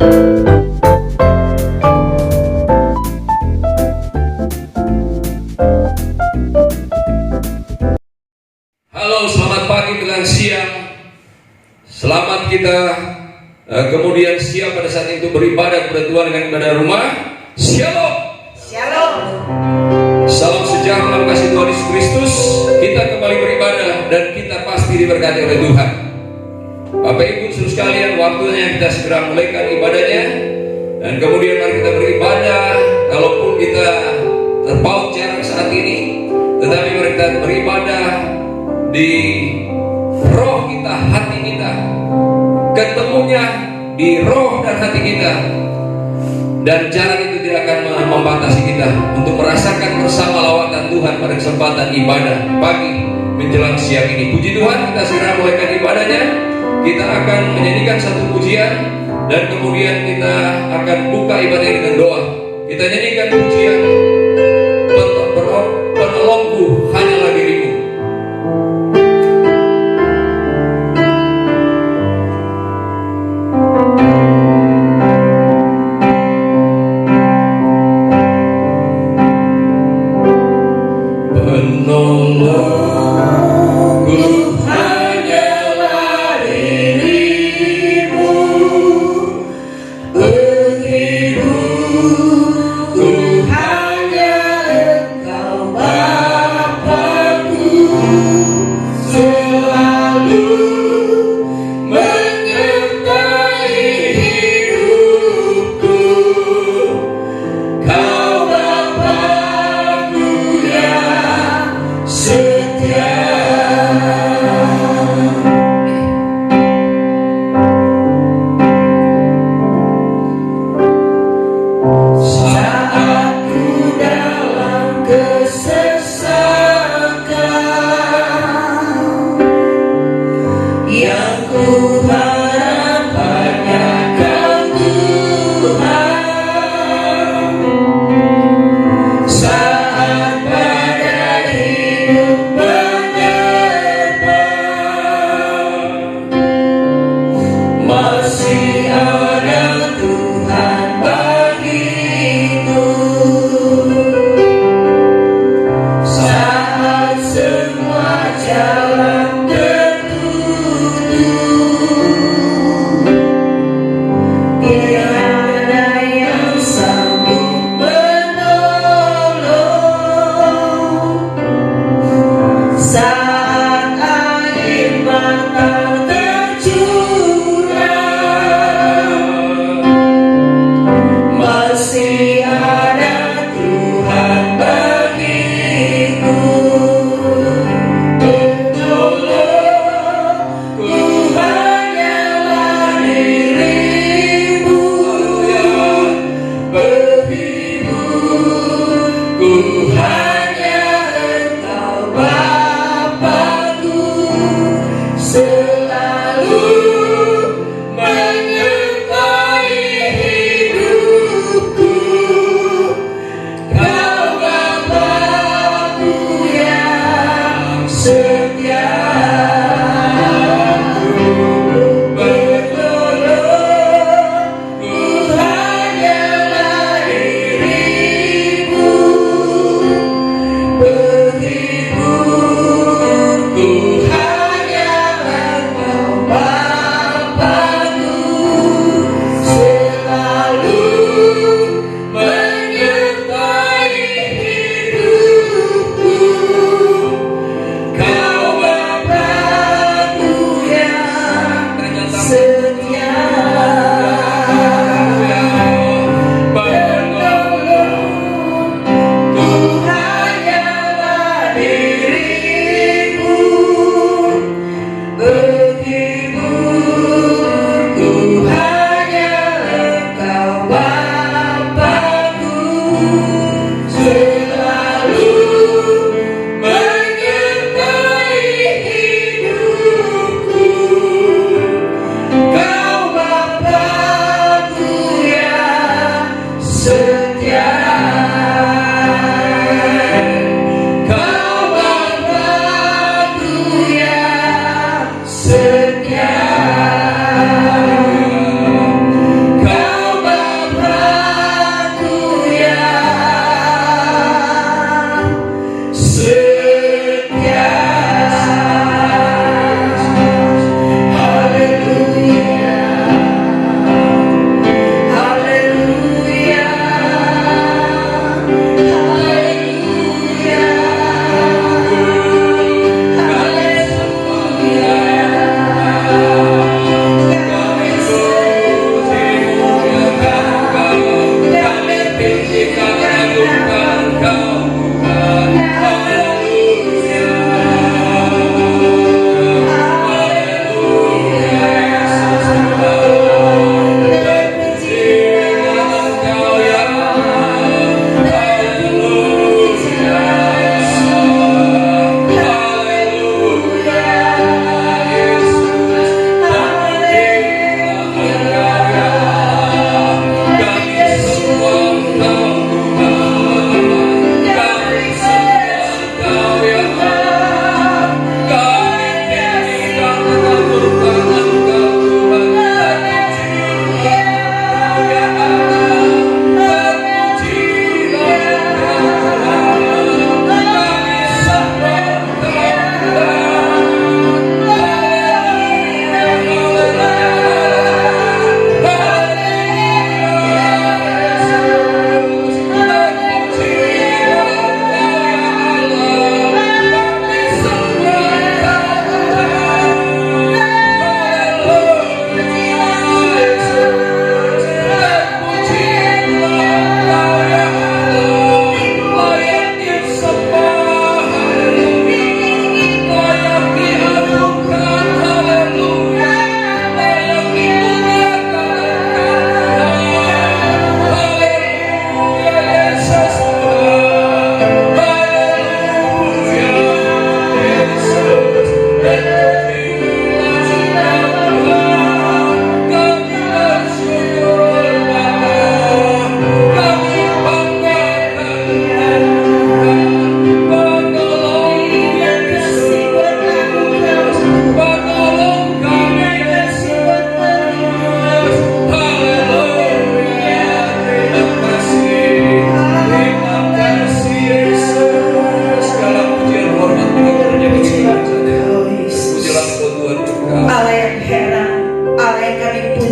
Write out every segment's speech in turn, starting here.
Halo, selamat pagi menjelang siang. Selamat kita kemudian siap pada saat itu beribadah kepada Tuhan dengan ibadah rumah. Shalom. Shalom. Salam sejahtera dalam kasih Tuhan Yesus Kristus. Kita kembali beribadah dan kita pasti diberkati oleh Tuhan. Bapak Ibu saudara sekalian, waktunya kita segera mulaikan ibadahnya. Dan kemudian mari kita beribadah. Kalaupun kita terpaut jarak saat ini, tetapi mari kita beribadah di roh kita, hati kita, ketemunya di roh dan hati kita, dan jarak itu tidak akan membatasi kita untuk merasakan bersama lawatan Tuhan pada kesempatan ibadah pagi menjelang siang ini. Puji Tuhan, kita segera mulaikan ibadahnya. Kita akan menyanyikan satu pujian dan kemudian kita akan buka ibadah dengan doa. Kita nyanyikan pujian penolongku hanyalah dirimu.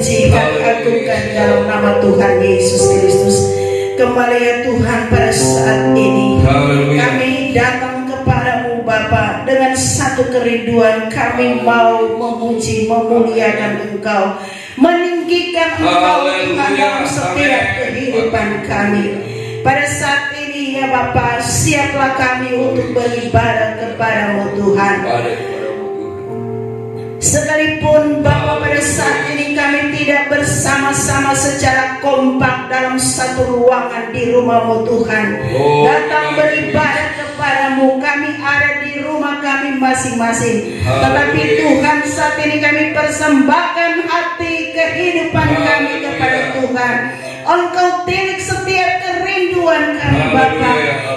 puji, kami agungkan dalam nama Tuhan Yesus Kristus. Kembali ya Tuhan, pada saat ini kami datang kepadamu Bapa dengan satu kerinduan. Kami mau memuji, memuliakan Engkau, meninggikan Engkau Tuhan dalam setiap kehidupan kami. Pada saat ini ya Bapa, siaplah kami untuk beribadah kepadamu Tuhan. Sekalipun Bapa pada saat ini kami tidak bersama-sama secara kompak dalam satu ruangan di rumah-Mu Tuhan, datang beribadah kepadamu, kami ada di rumah kami masing-masing. Tetapi Tuhan, saat ini kami persembahkan hati kehidupan kami kepada Tuhan. Engkau tilik setiap kerinduan kami Bapa.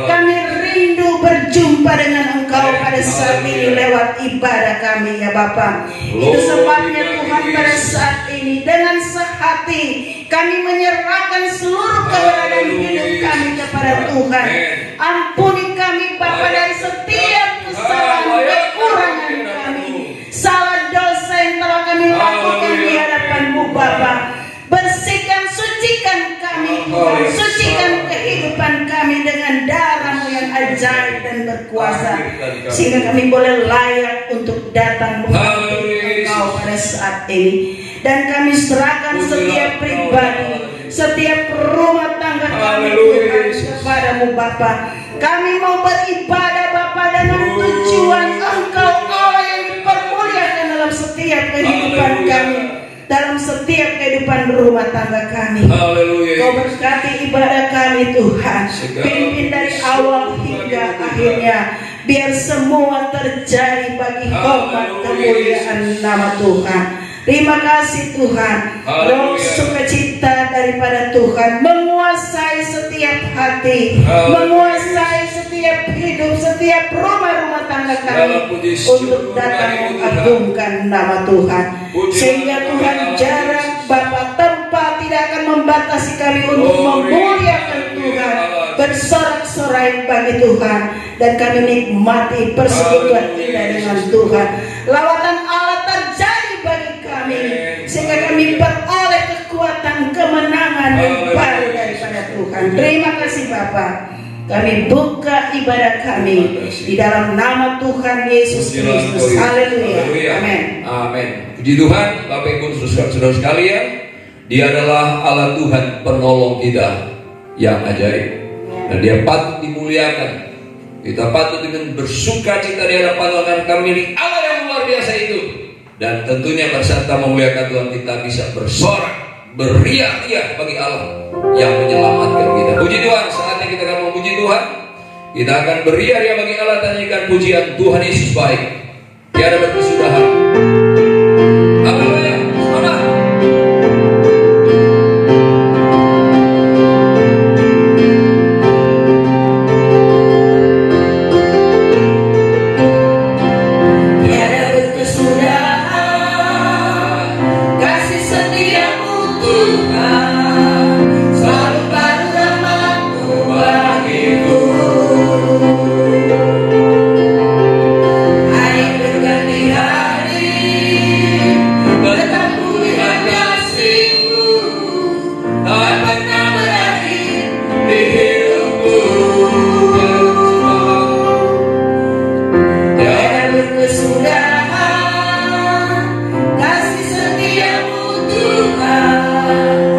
Kami rindu berjumpa dengan Engkau pada saat ini lewat ibadah kami ya Bapa. Itu sebabnya Tuhan, pada saat ini dengan sehati kami menyerahkan seluruh keberadaan hidup kami kepada Tuhan. Ampuni kami Bapa dari setiap kesalahan, kekurangan kami, salah dosa yang telah kami lakukan di hadapan-Mu Bapa. Bersihkan, sucikan kami Tuhan, sucikan kehidupan kami dengan darah-Mu yang ajaib dan berkuasa, sehingga kami boleh layak untuk datang menghadiri Engkau pada saat ini. Dan kami serahkan setiap pribadi, setiap rumah tangga kami Tuhan kepadamu Bapa. Kami mau beribadah Bapa dengan tujuan Engkau Allah yang dipermuliakan dalam setiap kehidupan kami, dalam setiap kehidupan rumah tangga kami. Kau berkati ibadah kami Tuhan, pimpin dari awal hingga akhirnya, biar semua terjadi bagi hormat kemuliaan nama Tuhan. Terima kasih Tuhan. Roh sukacita daripada Tuhan menguasai setiap hati, menguasai setiap hidup, setiap rumah-rumah tangga kami, untuk datang mengagungkan nama Tuhan. Sehingga Tuhan, jarak Bapa, tempat tidak akan membatasi kami untuk memuliakan Tuhan, bersorak-sorai bagi Tuhan, dan kami nikmati persekutuan kita dengan Tuhan. Lawatan Allah terjadi bagi kami, sehingga kami beroleh kekuatan kemenangan yang baru daripada Tuhan. Terima kasih Bapa. Kami buka ibadah kami di dalam nama Tuhan Yesus Kristus. Haleluya. Amin. Amin. Puji Tuhan, Bapak Ibu saudara sekalian, Dia adalah Allah Tuhan penolong kita yang ajaib, dan Dia patut dimuliakan. Kita patut dengan bersuka cita di hadapan Tuhan, kami milik Allah yang luar biasa itu. Dan tentunya berserta memuliakan Tuhan, kita bisa bersorak, beriak-riak bagi Allah yang menyelamatkan kita. Puji Tuhan, saatnya kita akan memuji Tuhan. Kita akan beriak-riak bagi Allah, tanyakan pujian Tuhan Yesus baik, tiada berkesudahan. Haleluya. Selamat. Kasih setiamu Tuhan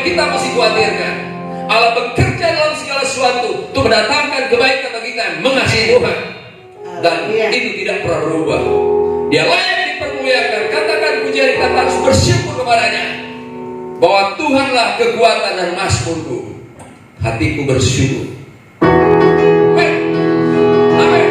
kita mesti khawatirkan. Allah bekerja dalam segala sesuatu untuk mendatangkan kebaikan bagi kita yang mengasihi Tuhan. Dan itu tidak pernah berubah. Dia layak dipermuliakan. Katakan pujian, kita harus bersyukur kepadanya bahwa Tuhanlah kekuatan dan mazmurku. Hatiku bersyukur. Amin. Amin.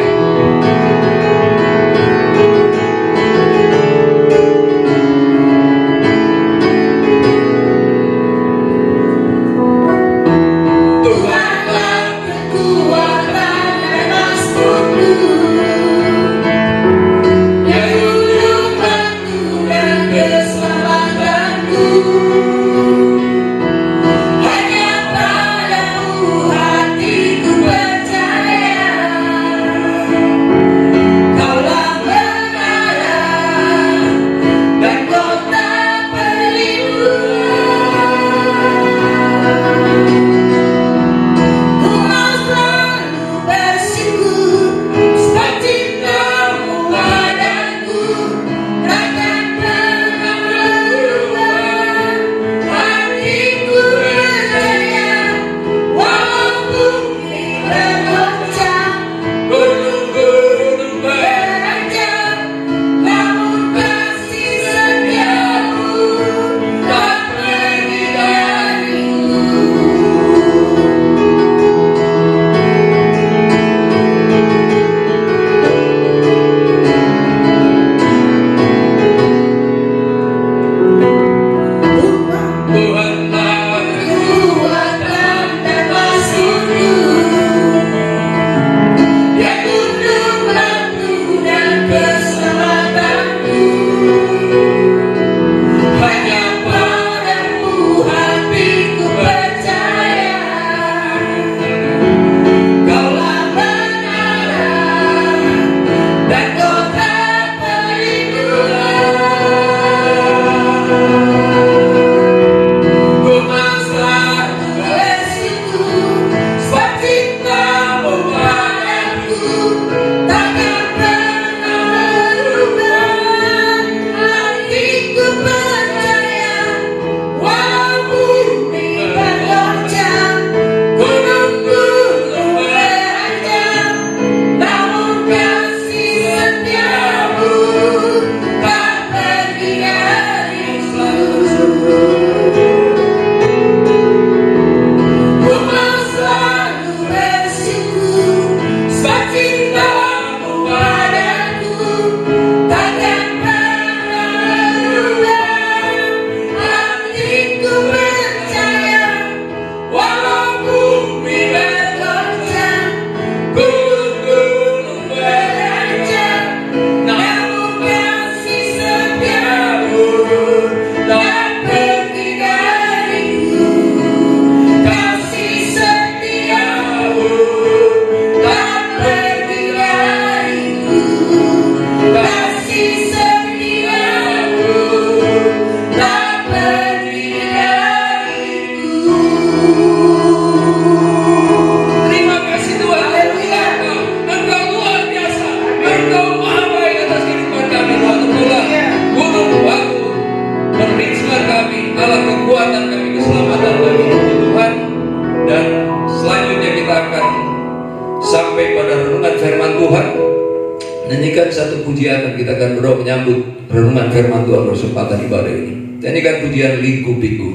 Nyanyikan satu pujian dan kita akan berdoa menyambut renungan firman Tuhan bersempatan ibadah ini. Nyanyikan pujian Liku-Piku.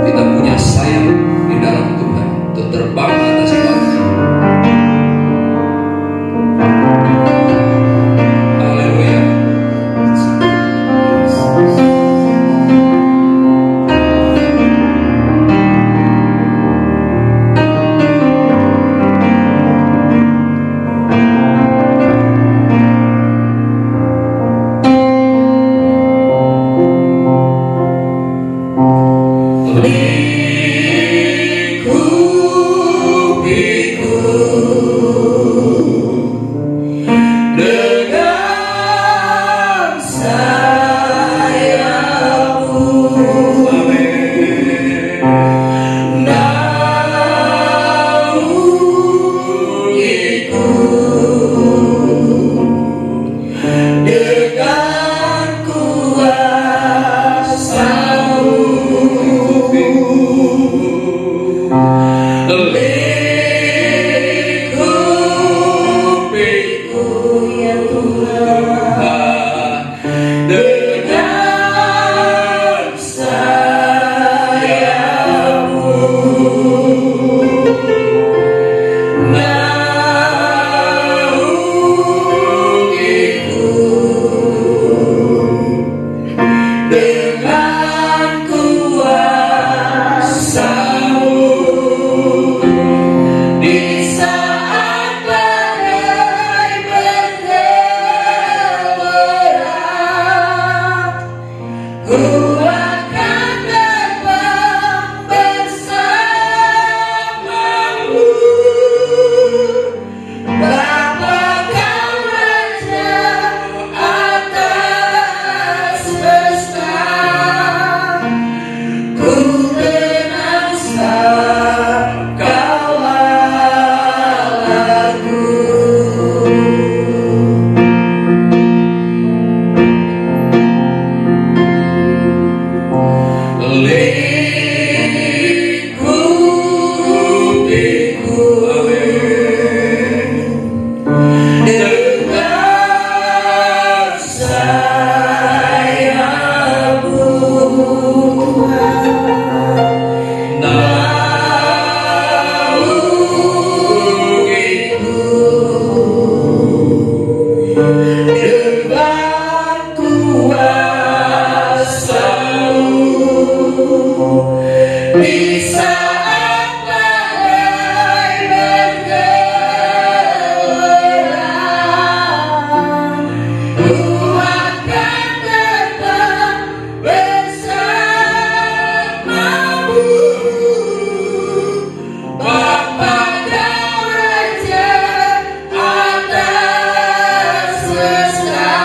Kita punya sayang di dalam Tuhan untuk terbang atas ibadah. Haleluya. Dengan kuasa di saat badai bergelora, ku akan tetap bersamamu. Bapa Kau Raja atas semesta,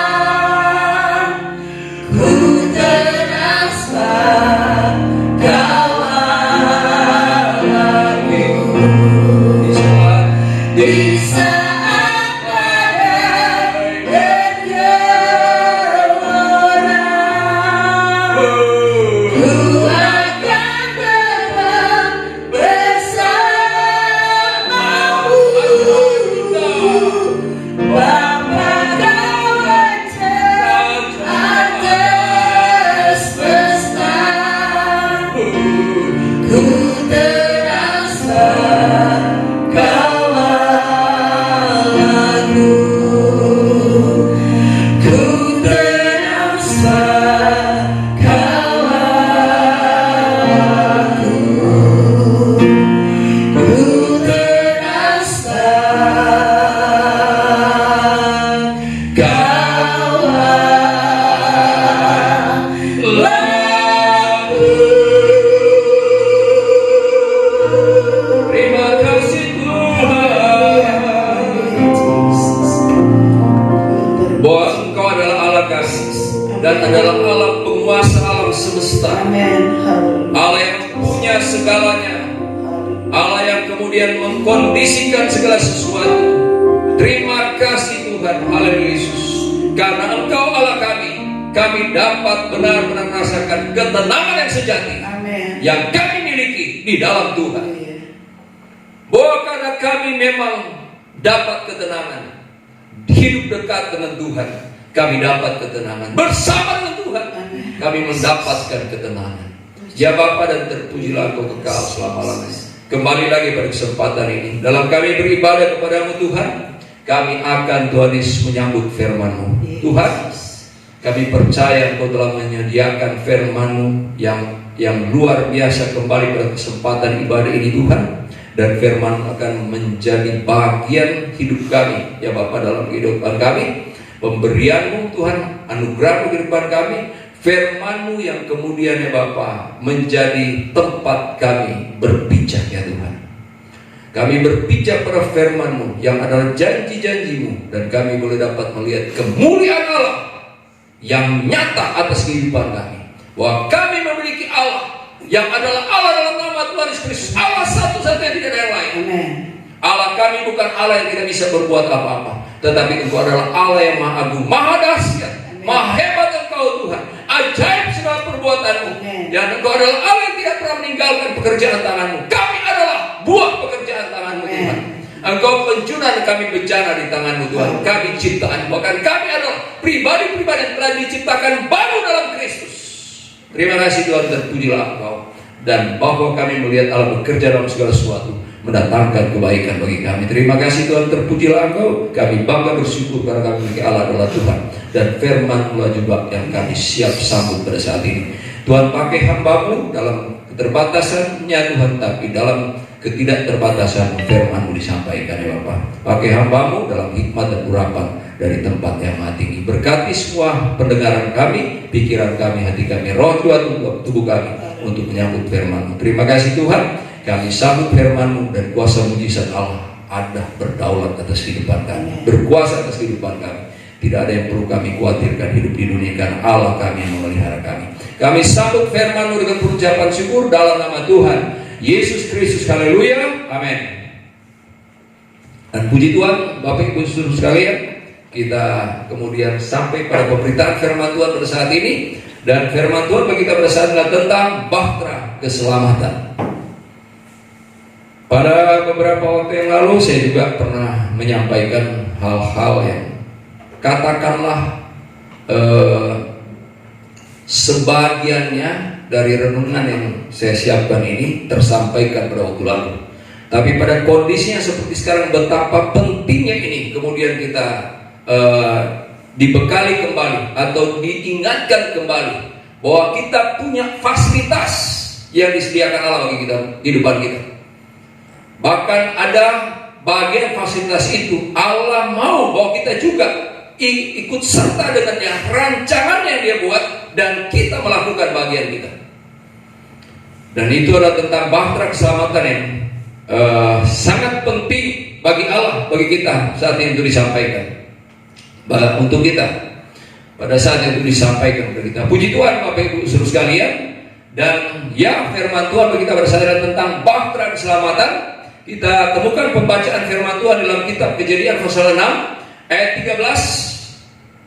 ku teraslah Kau Allahku. Di saat badai bergelora, ku akan tetap bersamamu. Bapa Kau Raja atas semesta, ku teraslah Kau Allahku. Ku teraslah Kau Allahku. Ku teraslah Kau Allahku. Terima kasih Tuhan, bahwa Engkau adalah Allah kasih dan adalah Allah penguasa alam semesta, Amin. Allah yang punya segalanya, Allah yang kemudian mengkondisikan segala sesuatu. Terima kasih Tuhan, haleluya Yesus, karena Engkau Allah kami dapat benar-benar merasakan ketenangan yang sejati Amin. yang kami miliki di dalam Tuhan. Bahwa karena kami memang dapat ketenangan, hidup dekat dengan Tuhan, kami dapat ketenangan. Bersama dengan Tuhan, kami mendapatkan ketenangan. Ya Bapa, dan terpujilah Engkau kekal selama-lamanya. Kembali lagi pada kesempatan ini, dalam kami beribadah kepadamu Tuhan, kami akan Tuhan Yesus menyambut firman-Mu. Tuhan, kami percaya Engkau telah menyediakan firman-Mu yang luar biasa kembali pada kesempatan ibadah ini Tuhan. Dan firman akan menjadi bagian hidup kami, ya Bapa, dalam kehidupan kami. Pemberian-Mu Tuhan, anugerah-Mu di depan kami, firman-Mu yang kemudian ya Bapa menjadi tempat kami berpijak ya Tuhan. Kami berpijak pada firman-Mu yang adalah janji-janji-Mu, dan kami boleh dapat melihat kemuliaan Allah yang nyata atas kehidupan kami. Bahwa kami memiliki Allah yang adalah Allah dalam nama Tuhan Yesus Kristus, Allah satu-satunya, tidak ada yang lain. Amen. Allah kami bukan Allah yang tidak bisa berbuat apa-apa, tetapi Engkau adalah Allah yang maha agung, maha dahsyat, maha hebat Engkau Tuhan, ajaib segala perbuatan-Mu. Dan Engkau adalah Allah yang tidak pernah meninggalkan pekerjaan tangan-Mu. Kami adalah buah pekerjaan tangan-Mu Tuhan. Engkau pencuna dan kami bencana di tangan-Mu Tuhan. Kami ciptaan, bahkan kami adalah pribadi-pribadi yang telah diciptakan baru dalam Kristus. Terima kasih Tuhan, terpujilah Engkau. Dan bahwa kami melihat Allah bekerja dalam segala sesuatu, mendatangkan kebaikan bagi kami. Terima kasih Tuhan, terpujilah Engkau. Kami bangga bersyukur karena kami memiliki Allah adalah Tuhan, dan firman-Mu juga yang kami siap sambut pada saat ini. Tuhan, pakai hamba-Mu dalam keterbatasannya Tuhan, tapi dalam ketidakterbatasan firman-Mu disampaikan ya Bapa. Pakai hamba-Mu dalam hikmat dan urapan dari tempat yang maha tinggi. Berkati semua pendengaran kami, pikiran kami, hati kami, roh tubuh kami untuk menyambut firman-Mu. Terima kasih Tuhan, kami sambut firman-Mu, dan kuasa mujizat Allah ada berdaulat atas kehidupan kami, berkuasa atas kehidupan kami. Tidak ada yang perlu kami khawatirkan hidup di dunia, karena Allah kami yang memelihara kami. Kami sambut firman-Mu dengan pengucapan syukur dalam nama Tuhan Yesus Kristus. Haleluya, amin. Dan puji Tuhan, Bapak Ibu Saudara sekalian, kita kemudian sampai pada pemberitaan firman Tuhan pada saat ini. Dan firman Tuhan bagi kita pada saat ini tentang bahtera keselamatan. Pada beberapa waktu yang lalu saya juga pernah menyampaikan hal-hal yang katakanlah sebagiannya dari renungan yang saya siapkan ini tersampaikan pada waktu lalu. Tapi pada kondisinya seperti sekarang, betapa pentingnya ini kemudian kita dibekali kembali atau diingatkan kembali bahwa kita punya fasilitas yang disediakan Allah bagi kita, kehidupan kita. Bahkan ada bagian fasilitas itu Allah mau bahwa kita juga ikut serta dengannya, rancangan yang dia buat, dan kita melakukan bagian kita. Dan itu adalah tentang bahtera keselamatan yang sangat penting bagi Allah, bagi kita saat itu disampaikan untuk kita pada saat itu disampaikan kepada kita. Puji Tuhan Bapak Ibu Saudara sekalian. Dan ya, firman Tuhan bagi kita bersadaran tentang bahtera keselamatan. Kita temukan pembacaan firman Tuhan dalam kitab Kejadian pasal 6 ayat 13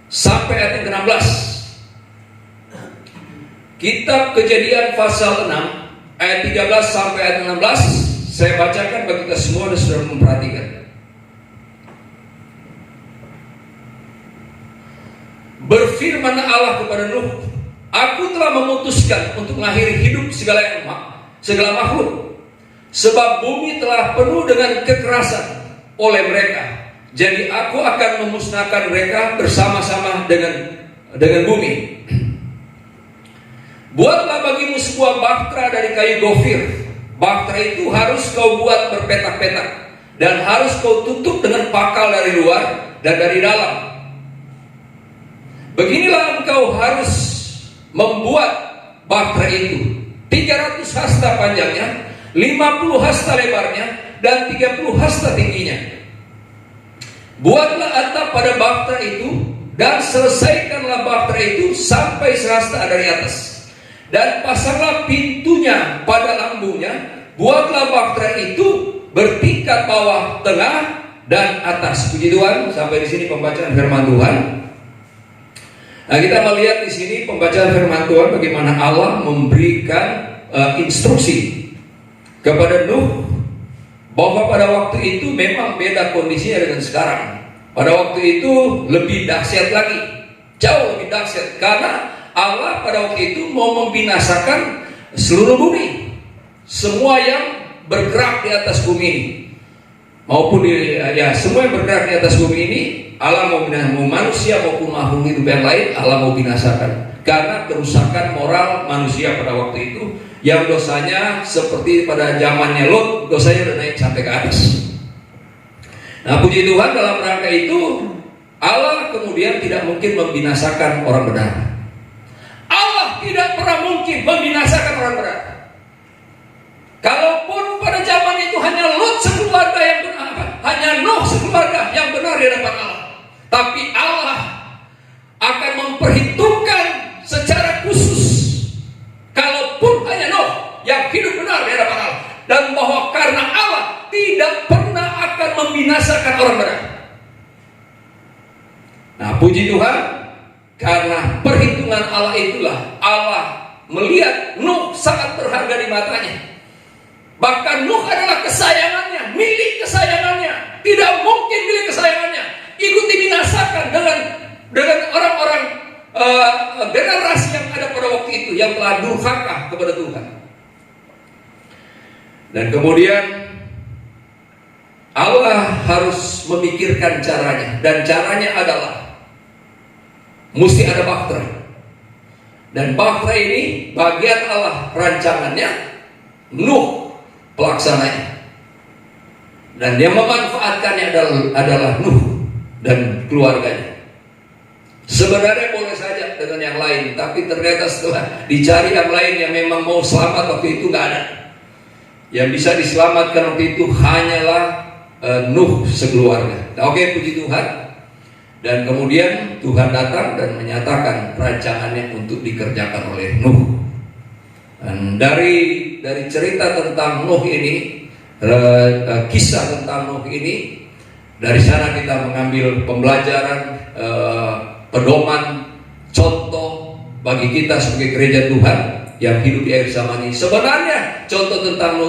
sampai ayat 16. Kitab Kejadian pasal 6 ayat 13 sampai ayat 16. Saya bacakan bagi kita semua dan saudara memperhatikan. Berfirman Allah kepada Nuh, aku telah memutuskan untuk mengakhiri hidup segala makhluk, sebab bumi telah penuh dengan kekerasan oleh mereka. Jadi aku akan memusnahkan mereka bersama-sama dengan bumi. Buatlah bagimu sebuah bahtera dari kayu gofir. Bahtera itu harus kau buat berpetak-petak, dan harus kau tutup dengan pakal dari luar dan dari dalam. Beginilah engkau harus membuat bahtera itu: 300 hasta panjangnya, 50 hasta lebarnya, dan 30 hasta tingginya. Buatlah atap pada bahtera itu, dan selesaikanlah bahtera itu sampai sehasta dari atas. Dan pasanglah pintunya pada lambungnya. Buatlah bahtera itu bertingkat bawah, tengah, dan atas. Puji Tuhan. Sampai di sini pembacaan firman Tuhan. Nah, kita melihat di sini pembacaan firman Tuhan bagaimana Allah memberikan instruksi kepada Nuh bahwa pada waktu itu memang beda kondisinya dengan sekarang. Pada waktu itu lebih dahsyat lagi, jauh lebih dahsyat, karena Allah pada waktu itu mau membinasakan seluruh bumi, semua yang bergerak di atas bumi ini, maupun semua yang bergerak di atas bumi ini. Allah mau manusia maupun makhluk hidup yang lain, Allah mau binasakan karena kerusakan moral manusia pada waktu itu, yang dosanya seperti pada zamannya Lot, dosanya udah naik sampai ke atas. Nah, puji Tuhan, dalam rangka itu Allah kemudian tidak mungkin membinasakan orang benar. Allah tidak pernah mungkin membinasakan orang benar. Kalaupun pada zaman itu hanya Lot sekeluarga yang benar, hanya Nuh sekeluarga yang benar di hadapan Allah, tapi Allah akan memperhitungkan secara khusus kalaupun hanya Nuh yang hidup benar di hadapan Allah, dan bahwa karena Allah tidak pernah akan membinasakan orang benar. Nah, puji Tuhan, karena perhitungan Allah itulah Allah melihat Nuh sangat berharga di matanya. Bahkan Nuh adalah kesayangannya, milik kesayangannya. Tidak mungkin milik kesayangannya ikut dibinasakan dengan orang-orang generasi yang ada pada waktu itu yang telah durhaka kepada Tuhan. Dan kemudian Allah harus memikirkan caranya, dan caranya adalah mesti ada bahtera. Dan bahtera ini bagian Allah rancangannya, Nuh pelaksananya. Dan yang memanfaatkannya adalah Nuh dan keluarganya. Sebenarnya boleh saja dengan yang lain, tapi ternyata setelah dicari yang lain yang memang mau selamat waktu itu nggak ada. Yang bisa diselamatkan waktu itu hanyalah Nuh sekeluarga. Nah, oke, puji Tuhan. Dan kemudian Tuhan datang dan menyatakan rancangannya untuk dikerjakan oleh Nuh. Dan dari cerita tentang Nuh ini, kisah tentang Nuh ini, dari sana kita mengambil pembelajaran, pedoman, contoh bagi kita sebagai gereja Tuhan yang hidup di akhir zaman ini. Sebenarnya contoh tentang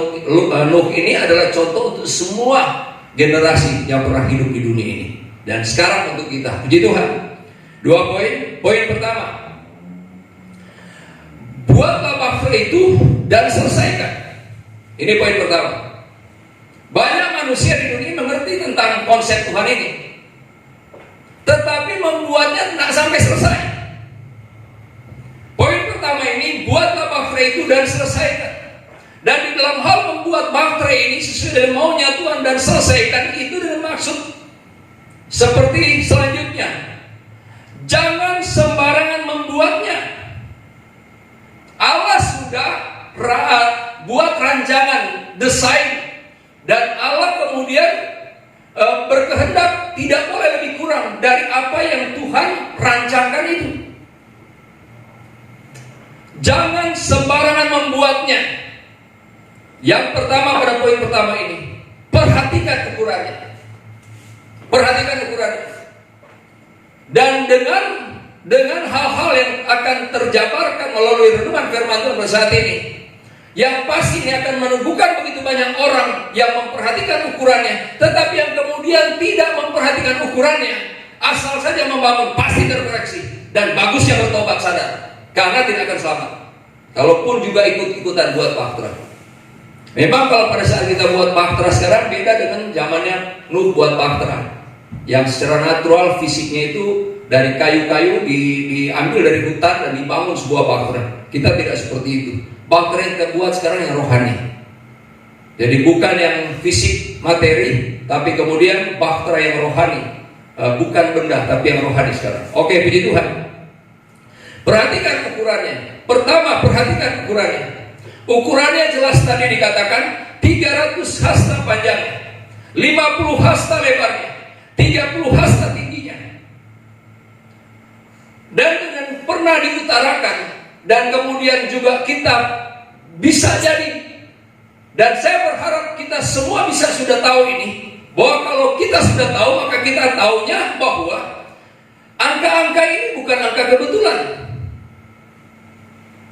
Nuh ini adalah contoh untuk semua generasi yang pernah hidup di dunia ini. Dan sekarang untuk kita, puji Tuhan. 2 poin. Poin pertama, buatlah bahtera itu dan selesaikan. Ini poin pertama. Banyak manusia di dunia mengerti tentang konsep Tuhan ini, tetapi membuatnya tidak sampai selesai. Poin pertama ini, buatlah bahtera itu dan selesaikan. Dan di dalam hal membuat baterai ini sesuai dengan maunya Tuhan dan selesaikan itu dengan maksud seperti selanjutnya. Jangan sembarangan membuatnya. Allah sudah buat rancangan, desain, dan Allah kemudian berkehendak tidak boleh lebih kurang dari apa yang Tuhan rancangkan itu. Jangan sembarangan membuatnya. Yang pertama, pada poin pertama ini, perhatikan ukurannya. Perhatikan ukurannya. Dan dengan hal-hal yang akan terjabarkan melalui renungan firman Tuhan pada saat ini, yang pasti ini akan menumbuhkan begitu banyak orang yang memperhatikan ukurannya, tetapi yang kemudian tidak memperhatikan ukurannya, asal saja membangun, pasti terkoreksi. Dan bagusnya bertobat sadar, karena tidak akan selamat. Kalaupun juga ikut-ikutan buat bahtera. Memang kalau pada saat kita buat bahtera sekarang beda dengan zamannya Nuh buat bahtera, yang secara natural fisiknya itu dari kayu-kayu diambil dari hutan dan dibangun sebuah bahtera. Kita tidak seperti itu. Bahtera yang kita buat sekarang yang rohani. Jadi bukan yang fisik materi, tapi kemudian bahtera yang rohani, bukan benda tapi yang rohani sekarang. Oke, puji Tuhan. Perhatikan ukurannya. Pertama, perhatikan ukurannya. Ukurannya jelas tadi dikatakan 300 hasta panjangnya, 50 hasta lebarnya, 30 hasta tingginya. Dan dengan pernah diutarakan, dan kemudian juga kita bisa jadi, dan saya berharap kita semua bisa sudah tahu ini, bahwa kalau kita sudah tahu, maka kita tahunya bahwa angka-angka ini bukan angka kebetulan.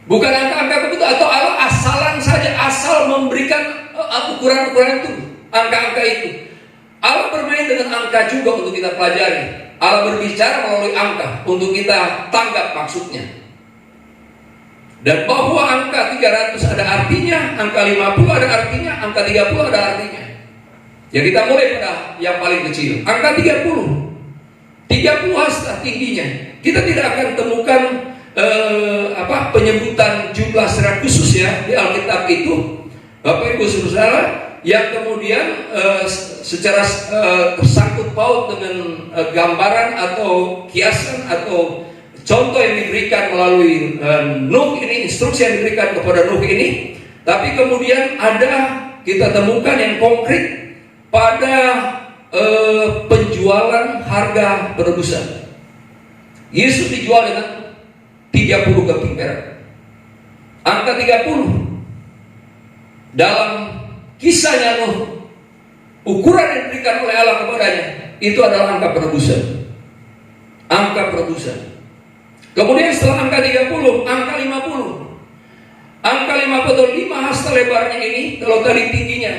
Bukan angka-angka begitu, atau Allah asalan saja, asal memberikan ukuran-ukuran itu, angka-angka itu. Allah bermain dengan angka juga untuk kita pelajari. Allah berbicara melalui angka untuk kita tanggap maksudnya. Dan bahwa angka 300 ada artinya, angka 50 ada artinya, angka 30 ada artinya. Ya, kita mulai pada yang paling kecil, angka 30. 30 hasta tingginya. Kita tidak akan temukan penyebutan jumlah secara khusus ya di Alkitab itu, Bapak Ibu Saudara, yang kemudian secara tersangkut paut dengan gambaran atau kiasan atau contoh yang diberikan melalui Nuh ini, instruksi yang diberikan kepada Nuh ini, tapi kemudian ada kita temukan yang konkret pada penjualan harga penebusan. Yesus dijual dengan 30 keping perak. Angka 30 dalam kisahnya Nuh, ukuran yang diberikan oleh Allah kepadanya itu adalah angka penebusan. Angka penebusan. Kemudian setelah angka 30, angka 50. Angka 50 atau 5 hasta lebarnya ini, kalau tadi tingginya,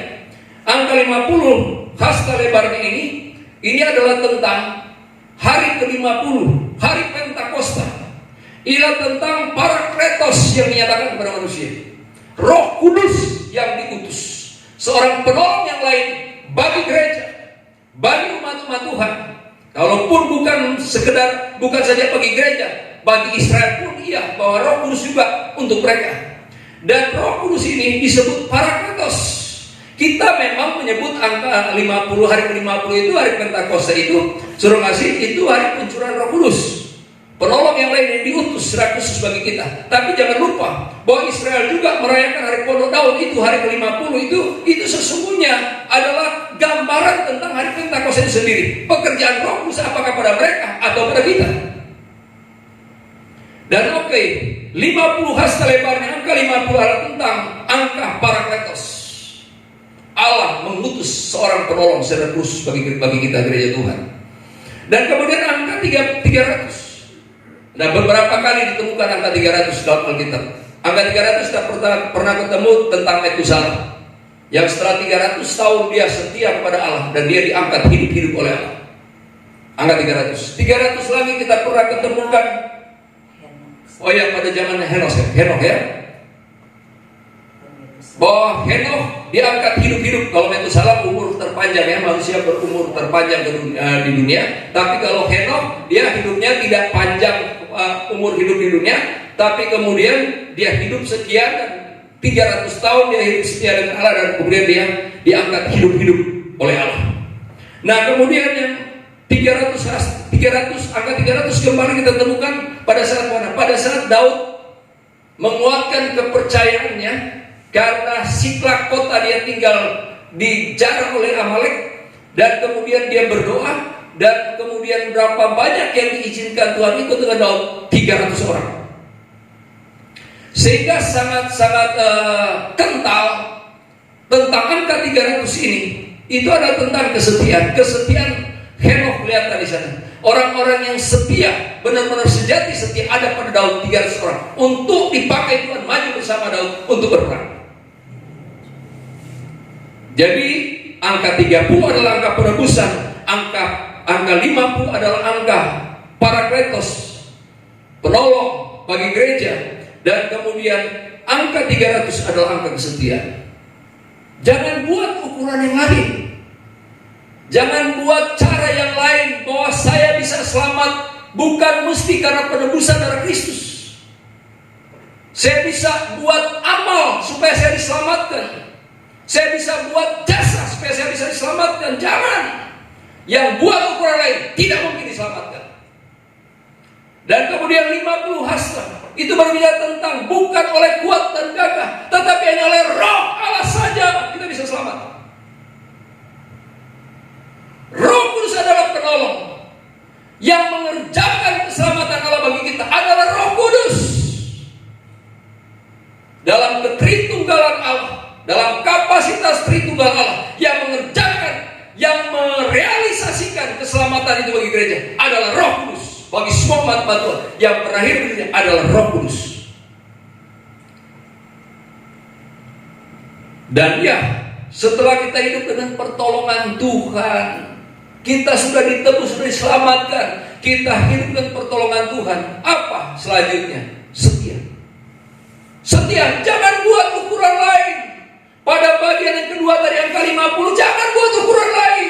angka 50 hasta lebarnya ini adalah tentang hari ke-50, hari Pentakosta. Ialah tentang Parakletos yang dinyatakan kepada manusia, Roh Kudus yang diutus, seorang penolong yang lain bagi gereja, bagi umat-umat Tuhan. Kalaupun bukan saja bagi gereja, bagi Israel pun iya, bahwa Roh Kudus juga untuk mereka. Dan Roh Kudus ini disebut Parakletos. Kita memang menyebut angka 50, hari ke-50 itu hari Pentakosta itu, suruh ngasih itu hari pencurahan Roh Kudus. Penolong yang lain yang diutus secara khusus bagi kita. Tapi jangan lupa bahwa Israel juga merayakan hari Pondok Daun itu, hari ke-50 itu sesungguhnya adalah gambaran tentang hari Pentakosta itu sendiri. Pekerjaan Roh Kudus apakah pada mereka atau pada kita? Dan 50 hasta lebarnya, angka 50 adalah tentang angka Parakletos. Allah mengutus seorang penolong secara khusus bagi kita gereja Tuhan. Dan kemudian angka 300. Nah, beberapa kali ditemukan angka 300 dalam Alkitab. Angka 300 kita pernah ketemu tentang Metusalah, yang setelah 300 tahun dia setia kepada Allah dan dia diangkat hidup oleh Allah. Angka 300. 300 lagi kita pernah ketemukan. Oh ya, pada zaman Henokh ya. Bahwa Henokh diangkat hidup. Kalau Metusalah umur terpanjang ya, manusia berumur terpanjang di dunia. Tapi kalau Henokh dia hidupnya tidak panjang umur hidup di dunia, tapi kemudian dia hidup sekian dan 300 tahun dia hidup setia dengan Allah, dan kemudian dia diangkat hidup-hidup oleh Allah. Nah, kemudian yang 300 angka 300 kembali kita temukan pada saat mana? Pada saat Daud menguatkan kepercayaannya karena Siklak kota dia tinggal dijarah oleh Amalek, dan kemudian dia berdoa, dan kemudian berapa banyak yang diizinkan Tuhan ikut dengan Daud? 300 orang. Sehingga sangat-sangat kental tentang angka 300 ini. Itu adalah tentang kesetiaan. Kesetiaan Henokh kelihatan di sana. Orang-orang yang setia, benar-benar sejati setia ada pada Daud 300 orang untuk dipakai Tuhan maju bersama Daud untuk berperang. Jadi angka 30 adalah angka penebusan, angka 50 adalah angka Parakletos, penolong bagi gereja, dan kemudian angka 300 adalah angka kesetiaan. Jangan buat ukuran yang lain. Jangan buat cara yang lain bahwa saya bisa selamat bukan mesti karena penebusan darah Kristus. Saya bisa buat amal supaya saya diselamatkan. Saya bisa buat jasa supaya saya bisa diselamatkan. Jangan. Yang buat ukuran lain tidak mungkin diselamatkan. Dan kemudian 50 hasta itu berbicara tentang bukan oleh kuat dan gagah, tetapi hanya oleh Roh Allah saja kita bisa selamat. Roh Kudus adalah penolong. Yang mengerjakan keselamatan Allah bagi kita adalah Roh Kudus. Dalam ketritunggalan Allah, dalam kapasitas Tritunggal Allah, yang mengerjakan, yang merealisasikan keselamatan itu bagi gereja adalah Roh Kudus. Bagi semua umat Tuhan yang berakhir gereja adalah Roh Kudus. Dan ya, setelah kita hidup dengan pertolongan Tuhan, kita sudah ditebus, sudah diselamatkan, kita hidup dengan pertolongan Tuhan. Apa selanjutnya? Setia. Setia. Jangan buat ukuran lain. Pada bagian yang kedua dari angka 50, jangan buat ukuran lain.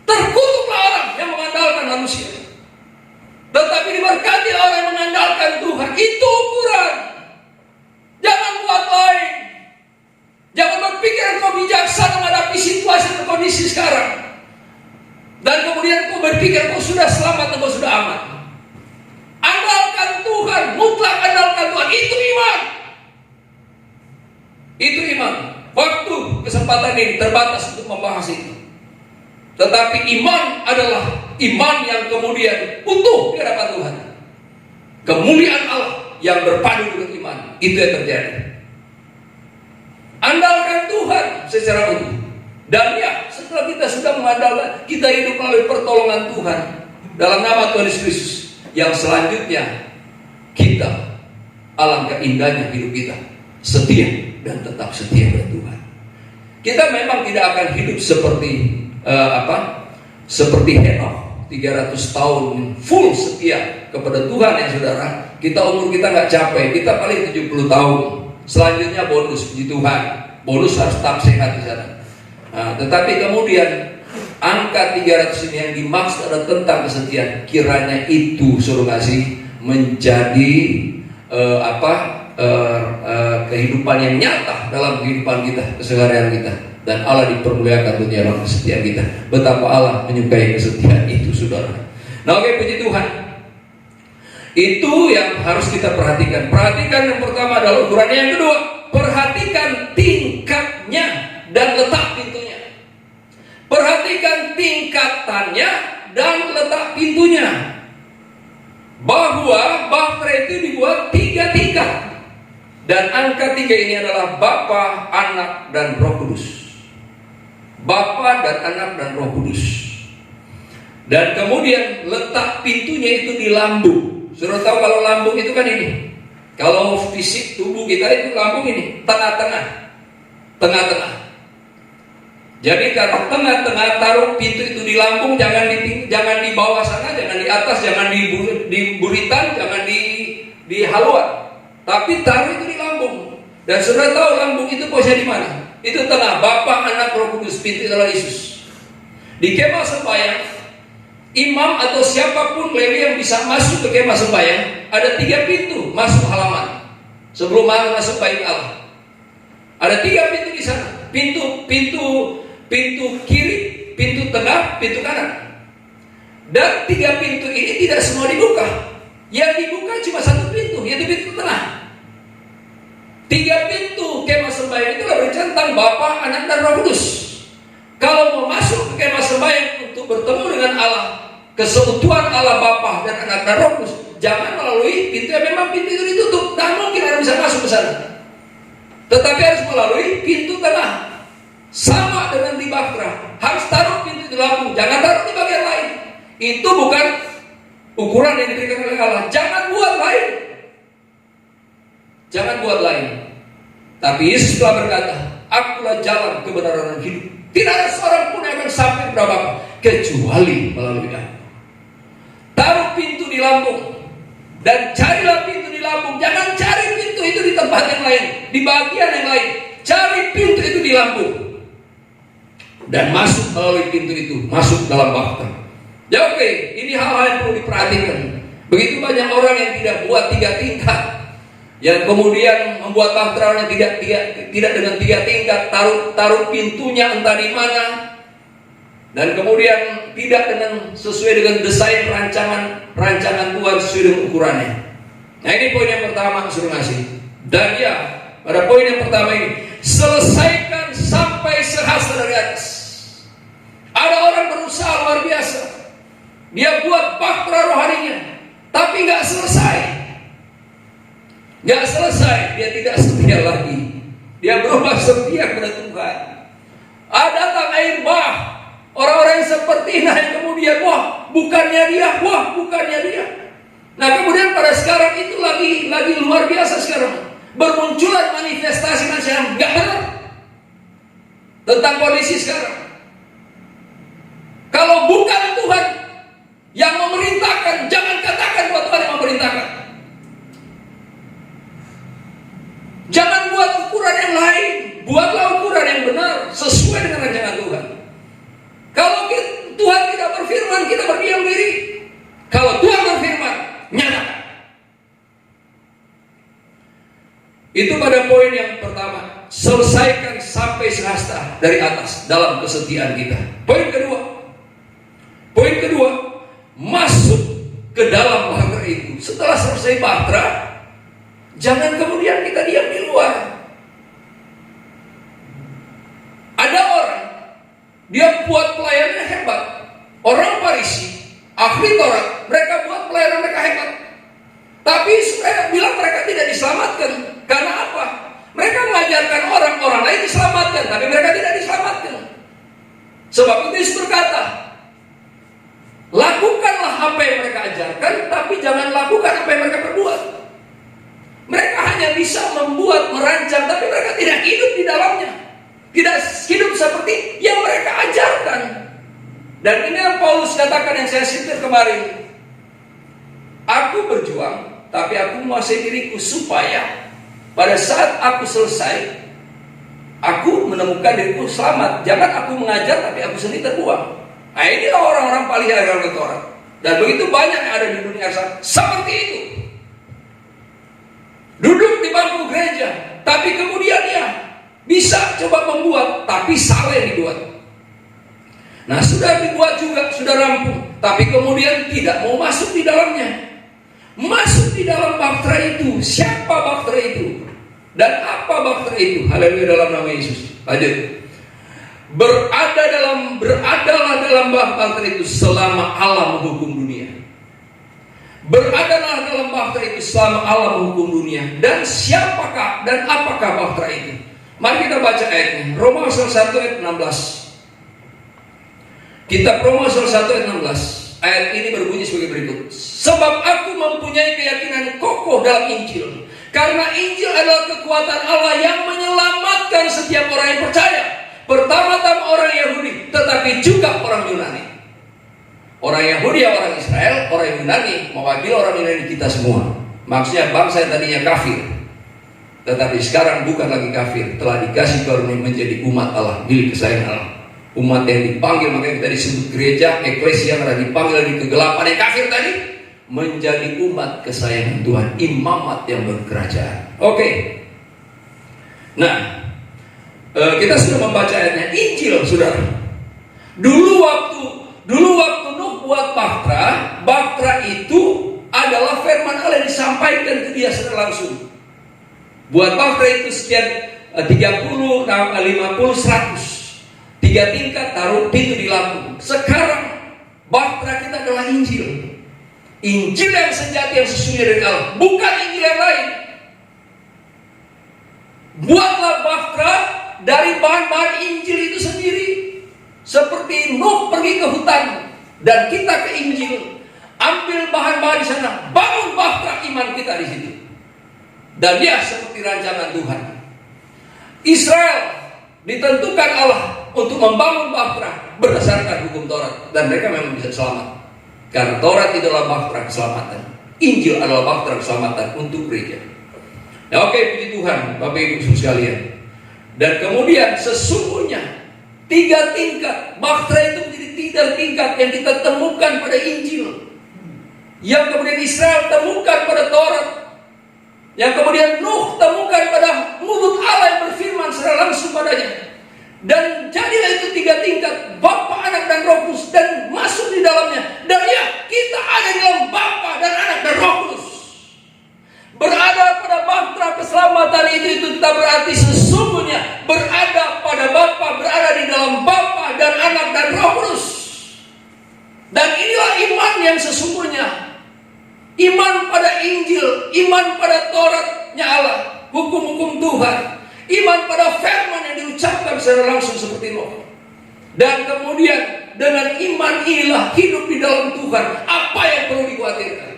Terkutuklah orang yang mengandalkan manusia, tetapi diberkati orang yang mengandalkan Tuhan. Itu ukuran. Jangan buat lain. Jangan berpikir engkau bijaksana menghadapi situasi dan kondisi sekarang, dan kemudian kau berpikir kau sudah selamat dan kau sudah aman. Andalkan Tuhan, mutlak andalkan Tuhan. Itu iman. Itu iman. Waktu kesempatan ini terbatas untuk membahas itu. Tetapi iman adalah iman yang kemudian utuh di hadapan Tuhan. Kemuliaan Allah yang berpadu dengan iman. Itu yang terjadi. Andalkan Tuhan secara utuh. Dan ya, setelah kita sudah mengandalkan, kita hidup melalui pertolongan Tuhan dalam nama Tuhan Yesus Kristus. Yang selanjutnya, kita alangkah indahnya hidup kita setia dan tetap setia pada Tuhan. Kita memang tidak akan hidup seperti seperti Henokh 300 tahun full setia kepada Tuhan ya saudara. Kita umur kita nggak capai, kita paling 70 tahun. Selanjutnya bonus, puji Tuhan. Bonus harus tetap sehat di sana. Nah, tetapi kemudian angka 300 ini yang dimaksud adalah tentang kesetiaan. Kiranya itu suruh kasih menjadi kehidupan yang nyata dalam kehidupan kita, keseharian kita, dan Allah dipermuliakan dunia dalam kesetiaan kita. Betapa Allah menyukai kesetiaan itu, saudara. Nah, oke, puji Tuhan. Itu yang harus kita perhatikan. Perhatikan yang pertama adalah ukuran. Yang kedua, perhatikan tingkatnya dan letak pintunya. Perhatikan tingkatannya dan letak pintunya. Bahwa bahtera itu dibuat 3 tingkat. Dan angka 3 ini adalah Bapa, Anak, dan Roh Kudus. Bapa dan Anak dan Roh Kudus. Dan kemudian letak pintunya itu di lambung. Sudah tahu kalau lambung itu kan ini. Kalau fisik tubuh kita itu lambung ini, tengah-tengah. Tengah-tengah. Jadi kalau tengah-tengah taruh pintu itu di lambung, jangan di bawah sana, jangan di atas, jangan di buritan, jangan di haluan. Tapi taruh itu di lambung. Dan sudah tahu lambung itu posisinya di mana? Itu tengah. Bapa, Anak, Roh Kudus. Pintu adalah Yesus. Di kemah sembahyang, imam atau siapapun Lewi yang bisa masuk ke kemah sembahyang, ada 3 pintu masuk halaman sebelum masuk bait Allah. Ada 3 pintu di sana. Pintu kiri, pintu tengah, pintu kanan. Dan 3 pintu ini tidak semua dibuka. Yang dibuka cuma 1 pintu, yaitu pintu tengah. 3 pintu kemah sembahyang itu berbicara tentang Bapa, Anak, dan Roh Kudus. Kalau mau masuk ke kemah sembahyang untuk bertemu dengan Allah, keseutuhan Allah Bapa dan Anak dan Roh Kudus, jangan melalui pintu yang memang pintu itu ditutup. Tidak mungkin orang bisa masuk ke sana. Tetapi harus melalui pintu tengah. Sama dengan di Bahtera, harus taruh pintu di lambung, jangan taruh di bagian lain. Itu bukan ukuran yang diberikan oleh Allah. Jangan buat lain. Jangan buat lain. Tapi Yesus telah berkata, Akulah jalan, kebenaran, dan hidup. Tidak ada seorang pun yang akan sampai kepada Bapa kecuali melalui Aku. Taruh pintu di lambung dan carilah pintu di lambung. Jangan cari pintu itu di tempat yang lain, di bagian yang lain. Cari pintu itu di lambung dan masuk melalui pintu itu, masuk dalam Bahtera. Ya oke, ini hal-hal yang perlu diperhatikan. Begitu banyak orang yang tidak buat 3 tingkat, yang kemudian membuat Bahtera yang tidak dengan 3 tingkat, taruh pintunya entah di mana, dan kemudian tidak dengan sesuai dengan desain rancangan Tuhan sesuai dengan ukurannya. Nah, ini poin yang pertama suruh ngasih. Dan ya, pada poin yang pertama ini, selesaikan sampai sehasta dari atas. Ada orang berusaha luar biasa, dia buat Bahtera rohaninya, tapi nggak selesai. Dia tidak setia lagi. Dia berubah setia kepada Tuhan. Ada datang air bah, orang-orang yang seperti ini yang kemudian bukannya dia. Nah, kemudian pada sekarang itu lagi luar biasa sekarang. Bermunculan manifestasi macam nggak benar tentang kondisi sekarang. Kalau bukan Tuhan yang memerintahkan, jangan katakan bahwa Tuhan yang memerintahkan. Jangan buat ukuran yang lain, buatlah ukuran yang benar sesuai dengan rancangan Tuhan. Kalau Tuhan tidak berfirman, kita berdiam diri. Kalau Tuhan berfirman, nyatakan. Itu pada poin yang pertama, selesaikan sampai sehasta dari atas dalam kesetiaan kita. Poin kedua, masuk ke dalam Bahtera itu. Setelah selesai Bahtera, jangan kemudian kita diam di luar. Ada orang, dia buat pelayanannya hebat. Orang Farisi, ahli Taurat, mereka buat pelayanan mereka hebat. Tapi saya bilang mereka tidak diselamatkan. Karena apa? Mereka mengajarkan orang lain diselamatkan, tapi mereka tidak diselamatkan. Sebab itu Yesus berkata, lakukanlah apa yang mereka ajarkan, tapi jangan lakukan apa yang mereka perbuat. Mereka hanya bisa membuat, merancang, tapi mereka tidak hidup di dalamnya. Tidak hidup seperti yang mereka ajarkan. Dan ini yang Paulus katakan yang saya sintir kemarin. Aku berjuang, tapi aku menguasai diriku supaya pada saat aku selesai, aku menemukan diriku selamat. Jangan aku mengajar, tapi aku sendiri terbuang. Nah, inilah orang-orang paling dalam Taurat. Dan begitu banyak yang ada di dunia sana seperti itu. Duduk di bangku gereja, tapi kemudian dia bisa coba membuat, tapi salah yang dibuat. Nah, sudah dibuat juga, sudah rampung, tapi kemudian tidak mau masuk di dalamnya. Masuk di dalam Bahtera itu. Siapa Bahtera itu? Dan apa Bahtera itu? Haleluya dalam nama Yesus. Lanjut. Beradalah dalam Bahtera itu selama Allah menghukum dunia. Beradalah dalam Bahtera itu selama Allah menghukum dunia. Dan siapakah dan apakah Bahtera itu? Mari kita baca ayatnya. Roma pasal 1 ayat 16. Kitab Roma pasal 1 ayat 16. Ayat ini berbunyi sebagai berikut. Sebab aku mempunyai keyakinan kokoh dalam Injil. Karena Injil adalah kekuatan Allah yang menyelamatkan setiap orang yang percaya. Pertama-tama orang Yahudi, tetapi juga orang Yunani. Orang Yahudi ya orang Israel, orang Yunani mewakili orang Yunani kita semua. Maksudnya bangsa yang tadinya kafir, tetapi sekarang bukan lagi kafir, telah dikasih karunia menjadi umat Allah, milik kesayangan Allah. Umat yang dipanggil, makanya kita disebut gereja, eklesia, yang dipanggil di kegelapan yang kafir tadi, menjadi umat kesayangan Tuhan, imamat yang berkerajaan. Oke. Nah, Kita sudah membaca ayatnya, Injil, saudara. Dulu waktu Nuh buat bahtera itu adalah firman Allah yang disampaikan ke dia secara langsung. Buat bahtera itu sekian 30, 50, 100. 3 tingkat, taruh pintu di lampu. Sekarang bahtera kita adalah Injil. Injil yang sejati, yang sesungguhnya dari Allah, bukan Injil yang lain. Buatlah bahtera dari bahan-bahan Injil itu sendiri. Seperti Nuh pergi ke hutan dan kita ke Injil, ambil bahan-bahan di sana, bangun bahtera iman kita di situ. Dan dia seperti rancangan Tuhan. Israel ditentukan Allah untuk membangun bahtera berdasarkan hukum Taurat, dan mereka memang bisa selamat. Karena Taurat itu adalah bahtera keselamatan, Injil adalah bahtera keselamatan untuk gereja. Nah, oke, puji Tuhan, Bapak Ibu Saudara sekalian. Dan kemudian sesungguhnya 3 tingkat, bahtera itu menjadi 3 tingkat yang kita temukan pada Injil, yang kemudian Israel temukan pada Taurat, yang kemudian Nuh temukan pada mulut Allah yang berfirman secara langsung padanya. Dan jadilah itu 3 tingkat, Bapa, Anak, dan Roh Kudus, dan masuk di dalamnya. Dan ya, kita ada di dalam Bapa dan Anak dan Roh Kudus. Berada pada bahtera keselamatan itu kita berarti sesungguhnya berada pada Bapa, berada di dalam Bapa dan Anak dan Roh Kudus. Dan inilah iman yang sesungguhnya. Iman pada Injil, iman pada Tauratnya Allah, hukum-hukum Tuhan, iman pada firman yang diucapkan secara langsung seperti Nuh. Dan kemudian dengan iman inilah hidup di dalam Tuhan. Apa yang perlu dikhawatirkan?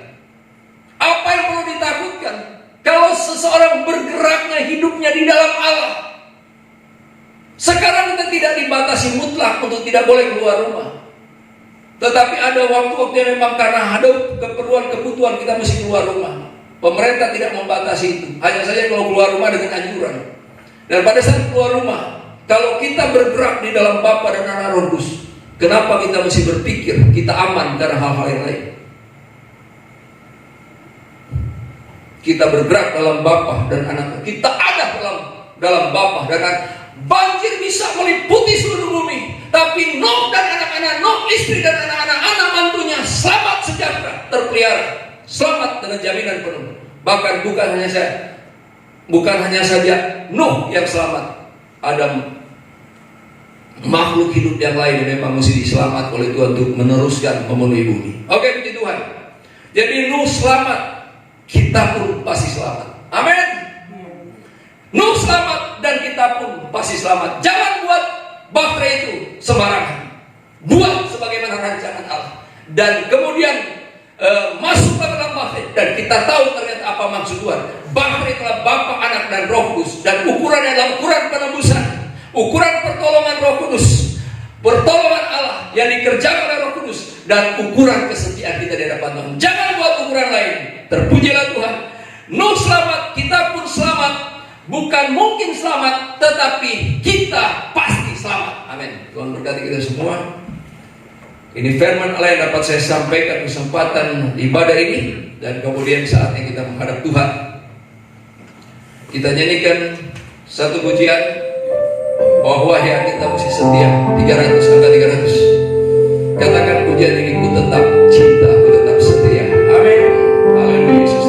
Apa yang perlu ditakutkan? Kalau seseorang bergeraknya hidupnya di dalam Allah. Sekarang kita tidak dibatasi mutlak untuk tidak boleh keluar rumah. Tetapi ada waktu-waktu yang memang karena ada kebutuhan kita mesti keluar rumah. Pemerintah tidak membatasi itu. Hanya saja kalau keluar rumah dengan anjuran. Dan pada saat keluar rumah, kalau kita bergerak di dalam Bapa dan Anak Roh Kudus, kenapa kita mesti berpikir kita aman karena hal-hal yang lain? Kita bergerak dalam Bapa dan Anak. Kita ada dalam Bapa dan Anak. Banjir bisa meliputi seluruh bumi, tapi Nuh dan anak-anak Nuh, istri dan anak mantunya selamat sejahtera, terpelihara, selamat dengan jaminan penuh. Bahkan bukan hanya saja Nuh yang selamat, ada makhluk hidup yang lain yang memang mesti diselamat oleh Tuhan untuk meneruskan memenuhi bumi. Oke, puji Tuhan. Jadi Nuh selamat, kita pun pasti selamat. Amin. Nuh selamat dan kita pun pasti selamat. Jangan buat bahtera itu sembarangan. Buat sebagaimana rancangan Allah. Dan kemudian masuk ke dalam bahtera. Dan kita tahu ternyata apa maksud Tuhan. Bahtera itulah Bapa, Anak, dan Roh Kudus. Dan ukurannya adalah ukuran penebusan, ukuran pertolongan Roh Kudus, pertolongan Allah yang dikerjakan oleh Roh Kudus, dan ukuran kesetiaan kita di hadapan Tuhan. Jangan buat ukuran lain. Terpujilah Tuhan. Nuh selamat, kita pun selamat. Bukan mungkin selamat, tetapi kita pasti selamat. Amin. Tuhan berkati kita semua. Ini firman Allah yang dapat saya sampaikan kesempatan ibadah ini. Dan kemudian saatnya kita menghadap Tuhan. Kita nyanyikan satu pujian, bahwa ya kita mesti setia. 300, angka 300. Katakan pujian ini, ku tetap cinta, ku tetap setia. Amin. Haleluya, Yesus.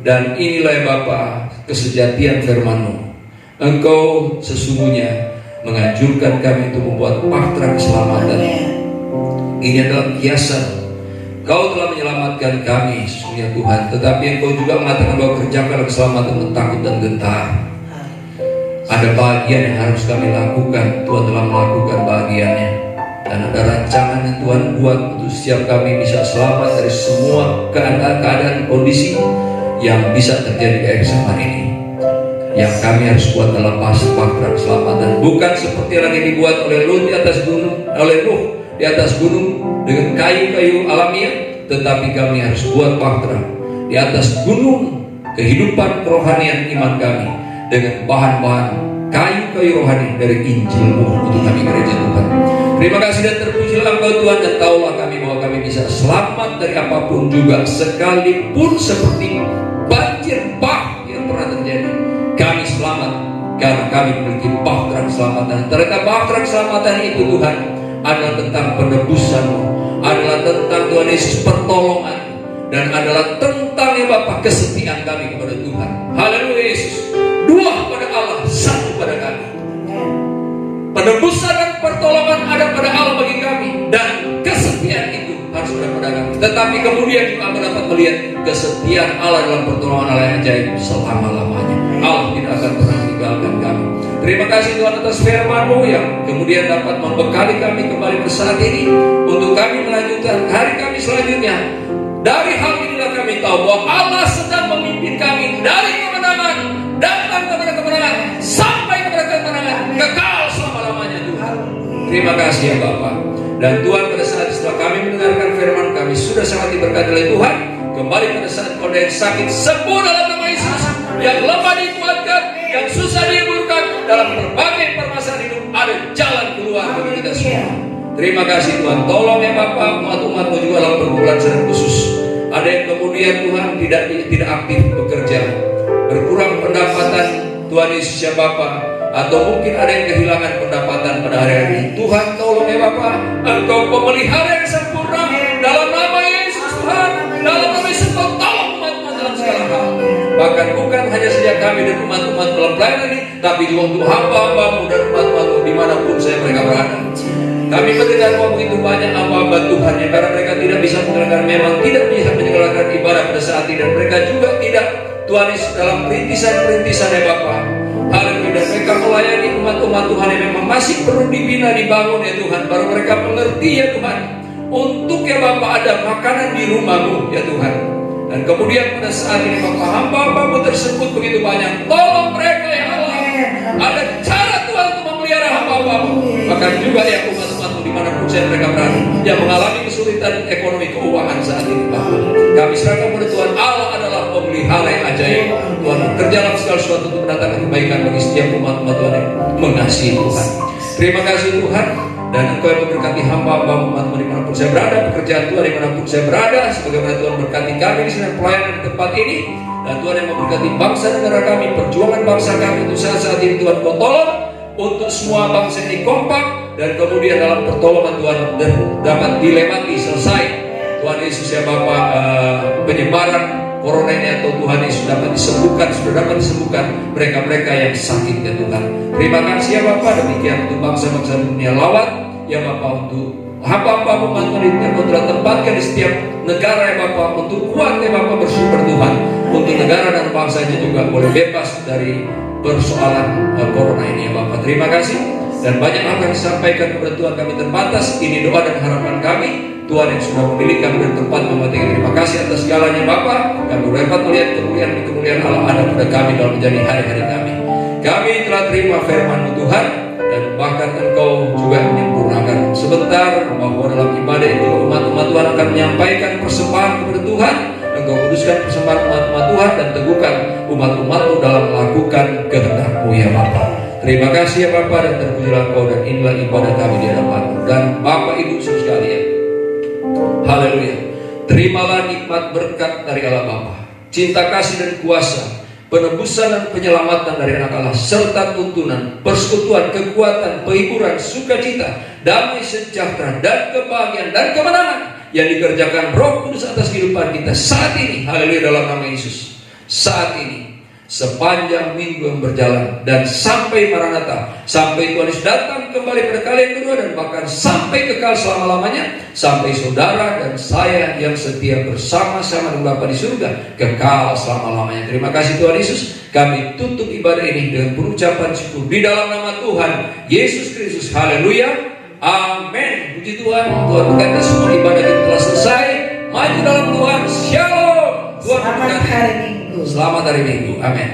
Dan inilah ya Bapa kesejatian firman-Mu. Engkau sesungguhnya menganjurkan kami untuk membuat bahtera keselamatan. Ini adalah kiasan. Kau telah menyelamatkan kami sesungguhnya Tuhan, tetapi Engkau juga mengatakan bahwa kerjakan keselamatan dengan takut dan gentar. Ada bagian yang harus kami lakukan. Tuhan telah melakukan bagiannya, dan ada rancangan yang Tuhan buat untuk setiap kami bisa selamat dari semua keadaan kondisi yang bisa terjadi di akhir zaman ini. Yang kami harus buat dalam bahtera keselamatan, bukan seperti yang dibuat oleh Lut di atas gunung, oleh Nuh di atas gunung dengan kayu-kayu alamiah, tetapi kami harus buat bahtera di atas gunung kehidupan kerohanian iman kami dengan bahan-bahan kayu-kayu rohani dari Injil-Mu untuk kami gereja Tuhan. Terima kasih dan terpujilah Engkau Tuhan, dan taulah kami bahwa kami bisa selamat dari apapun juga, sekalipun seperti banjir bah yang pernah terjadi. Kami selamat karena kami memiliki bahtera keselamatan. Ternyata bahtera keselamatan itu Tuhan adalah tentang penebusan-Mu, adalah tentang Tuhan Yesus pertolongan, dan adalah tentang ya Bapa kesetiaan kami kepada Tuhan. Haleluya Yesus. Dua pada Allah, satu pada kami. Penebusan dan pertolongan ada pada Allah bagi kami, dan kesetiaan itu harus ada pada kami. Tetapi kemudian kita dapat melihat kesetiaan Allah dalam pertolongan Allah yang ajaib selama-lamanya. Allah tidak akan pernah meninggalkan kami. Terima kasih Tuhan atas firman-Mu yang kemudian dapat membekali kami kembali ke saat ini untuk kami melanjutkan hari kami selanjutnya. Dari hal inilah kami tahu bahwa Allah sedang memimpin kami dari kemenangan datang kepada kemenangan sampai kepada kemenangan kekal selama-lamanya Tuhan. Terima kasih ya Bapa. Dan Tuhan, pada saat setelah kami mendengarkan firman, kami sudah sangat diberkati oleh Tuhan. Kembali pada saat kau yang sakit sembuh dalam nama Yesus, yang lemah dikuatkan, yang susah dihiburkan, dalam berbagai permasalahan hidup ada jalan keluar bagi kita semua. Terima kasih Tuhan. Tolong ya Bapak, umat-umat-Mu juga dalam pergumulan secara khusus. Ada yang kemudian Tuhan tidak aktif bekerja, berkurang pendapatan Tuhan Yesus ya Bapak, atau mungkin ada yang kehilangan pendapatan pada hari ini. Tuhan tolong ya Bapak, Engkau pemelihara yang sempurna dalam nama Yesus Tuhan. Dalam nama Yesus Engkau tolong umat-umat dalam segala hal. Bahkan bukan hanya saja kami dan umat-umat dalam pelayanan ini, tapi juga untuk hamba-hamba-Mu dan umat-umat-Mu dimanapun saya mereka berada. Kami mendengar bahwa begitu banyak hamba-hamba Tuhan yang karena mereka tidak bisa menyelenggarakan, memang tidak bisa menyelenggarakan ibadah pada saat ini, dan mereka juga tidak Tuhan Yesus dalam perintisan-perintisan ya Bapak. Haleluya. Dan mereka melayani umat-umat Tuhan yang memang masih perlu dibina, dibangun ya Tuhan. Baru mereka mengerti ya Tuhan, untuk ya Bapak ada makanan di rumah-Mu ya Tuhan. Dan kemudian pada saat ini Bapak, hamba-hamba-Mu tersebut begitu banyak. Tolong mereka ya Allah. Ada cara Tuhan untuk memelihara hamba-hamba-Mu. Bahkan juga ya umat-umat-Mu dimanapun saya mereka berada, yang mengalami kesulitan ekonomi keuangan saat ini Bapak. Kami serahkan kepada Tuhan. Allah adalah pemelihara yang ajaib. Tuhan bekerja dalam segala sesuatu untuk mendatangkan kebaikan bagi setiap umat-umat Tuhan yang mengasihi Tuhan. Terima kasih Tuhan. Dan Engkau yang memberkati hamba-hamba umat-Mu dimanapun saya berada, pekerjaan Tuhan dimanapun saya berada, sebagaimana Tuhan berkati kami di sini pelayanan di tempat ini. Dan Tuhan yang memberkati bangsa negara kami, perjuangan bangsa kami untuk saat ini Tuhan Kau tolong untuk semua bangsa ini kompak, dan kemudian dalam pertolongan Tuhan dan dapat dilewati selesai Tuhan Yesus ya Bapak, penyebaran corona ini atau Tuhan Yesus dapat disembuhkan, sudah dapat disembuhkan mereka-mereka yang sakit ya Tuhan. Terima kasih ya Bapak. Demikian untuk bangsa-bangsa dunia lawat ya Bapak, untuk hamba-hamba umat-Mu yang Kau telah tempatkan di setiap negara ya Bapak, untuk kuat ya Bapak bersyukur Tuhan, untuk negara dan bangsanya juga boleh bebas dari persoalan corona ini ya Bapak. Terima kasih. Dan banyak hal yang disampaikan kepada Tuhan kami terbatas. Ini doa dan harapan kami. Tuhan yang sudah memilih kami dan tempat mematikan. Terima kasih atas segalanya Bapak. Kami dapat melihat kemuliaan Allah ada pada kami dalam menjadi hari-hari kami. Kami telah terima firman-Mu Tuhan, dan bahkan Engkau juga menyempurnakan sebentar bahwa dalam ibadah itu umat-umat Tuhan akan menyampaikan persembahan kepada Tuhan. Engkau kuduskan persembahan umat-umat Tuhan dan teguhkan umat-umat-Mu dalam melakukan kehendak-Mu ya Bapa. Terima kasih ya Bapa, dan terpujilah Engkau, dan inilah ibadah kami di hadapan-Mu. Dan Bapak Ibu saudara sekalian, haleluya, terimalah nikmat berkat dari Allah Bapa, cinta kasih dan kuasa, penebusan dan penyelamatan dari anak Allah, serta tuntunan, persekutuan, kekuatan, penghiburan, sukacita, damai sejahtera, dan kebahagiaan dan kemenangan yang dikerjakan Roh Kudus atas kehidupan kita saat ini, haleluya, dalam nama Yesus. Saat ini, sepanjang minggu yang berjalan, dan sampai Maranatha, sampai Tuhan Yesus datang kembali pada kali yang kedua, dan bahkan sampai kekal selama-lamanya, sampai saudara dan saya yang setia bersama-sama dengan Bapa di surga kekal selama-lamanya. Terima kasih Tuhan Yesus. Kami tutup ibadah ini dengan pengucapan syukur di dalam nama Tuhan Yesus Kristus. Haleluya, amin. Puji Tuhan. Tuhan berkata semua ibadah kita telah selesai. Maju dalam Tuhan. Shalom. Tuhan Selamat hari Minggu. Selamat hari Minggu. Amin.